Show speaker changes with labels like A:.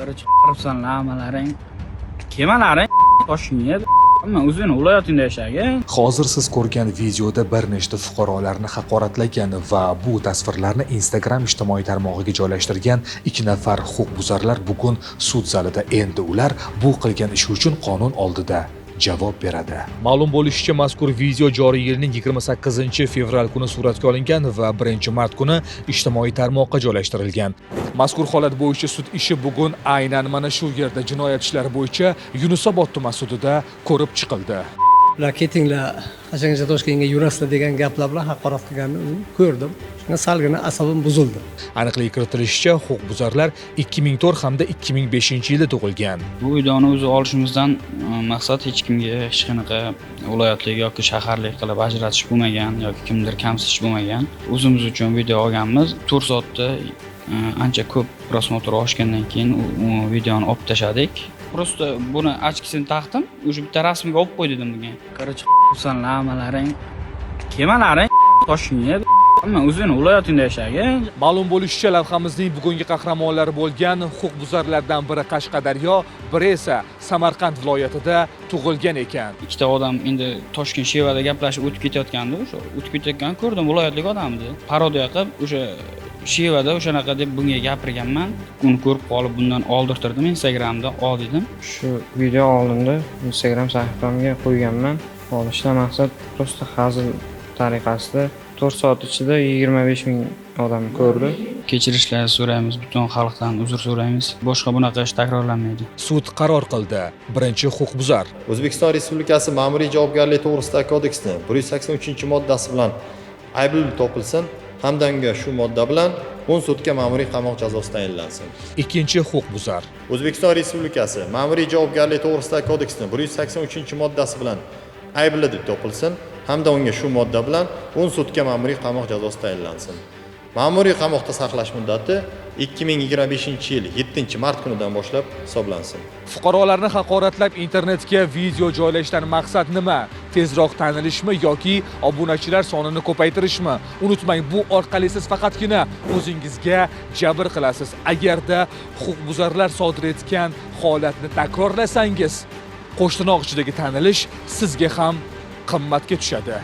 A: Qirib amalaring, kemalaring Toshkentga hamma o'zini viloyatingda yashagan.
B: Hozir siz ko'rgan videoda bir nechta fuqarolarni haqoratlagan va bu tasvirlarni Instagram ijtimoiy tarmog'iga joylashtirgan 2 nafar huquqbuzarlar bugun sud zalida. Endi ular bu qilgan ishi uchun qonun oldida javob beradi. Ma'lum bo'lishicha, mazkur video joriy yilning 28-fevral kuni suratga olingan va 1-mart kuni ijtimoiy tarmoqqa joylashtirilgan. Mazkur holat bo'yicha sud ishi bugun aynan mana shu yerda jinoyat ishlari bo'yicha Yunusobod tuman sudida ko'rib chiqildi.
C: Ular ketinglar, qachongacha Toshkentga yurasizlar degan gaplar bilan haqorat qilganini ko'rdim. Shunga salgina asabim buzildi.
B: Aniqlik kiritilishicha, huquqbuzarlar 2004 hamda 2005 yilda tug'ilgan.
A: Bu videoni o'zi olishimizdan maqsad hech kimga hech qanaqa viloyatlik yoki shaharlik qilib ajratish bo'lmagan yoki kimdir kamsitish bo'lmagan. O'zimiz uchun video olganmiz. 4 soatda ancha ko'p prosmotr oshgandan keyin u videoni olib tashladik. Prosta buni ochkisini taqdim, o'sha bitta rasmga olib qo'y dedim bunga. Qirib amalaring, kemalaring Toshkentga hamma o'zini viloyatingda yashagan.
B: Ma'lum bo'lishicha, lavhamizning bugungi qahramonlari bo'lgan huquqbuzarlardan biri Qashqadaryo, biri esa Samarqand viloyatida tug'ilgan ekan.
A: Ikkita odam endi Toshkent Shevada gaplashib o'tib ketayotgandi, o'sha o'tib ketayotganini ko'rdim, viloyatlik odamdi. Parodiya qilib o'sha Shevada o'shanaqa deb bunga gapirganman. Uni ko'rib qolib bundan oldirtirdim, Instagramda ol dedim.
D: Shu video olindi, Instagram sahifamga qo'yganman. Olishdan maqsad prosta hazil tariqasida 4 soat ichida 25 ming odam ko'rdi.
A: Kechirishlar so'raymiz, butun xalqdan uzr so'raymiz. Boshqa bunaqa ish takrorlanmaydi.
B: Sud qaror qildi. Birinchi huquqbuzar
E: O'zbekiston Respublikasi Ma'muriy javobgarlik to'g'risidagi kodeksining 183-moddasi bilan aybli topilsin hamda unga shu modda bilan 10 sutka ma'muriy qamoq jazosi tayinlansin.
B: Ikkinchi huquqbuzar
E: O'zbekiston Respublikasi Ma'muriy javobgarlik to'g'risidagi kodeksining 183-moddasi bilan aybli deb topilsin hamda unga shu modda bilan 10 sutka ma'muriy qamoq jazosi tayinlansin. Ma'muriy qamoqda saqlash muddati 2025-yil 7-mart kunidan boshlab hisoblansin.
B: Fuqarolarni haqoratlab internetga video joylashdan maqsad nima? Tezroq tanilishmi yoki obunachilar sonini ko'paytirishmi? Unutmang, bu orqali siz faqatgina o'zingizga jabr qilasiz. Agarda huquqbuzarlar sodir etgan holatni takrorlasangiz, qo'shtirnoq ichidagi tanilish sizga ham qimmatga tushadi.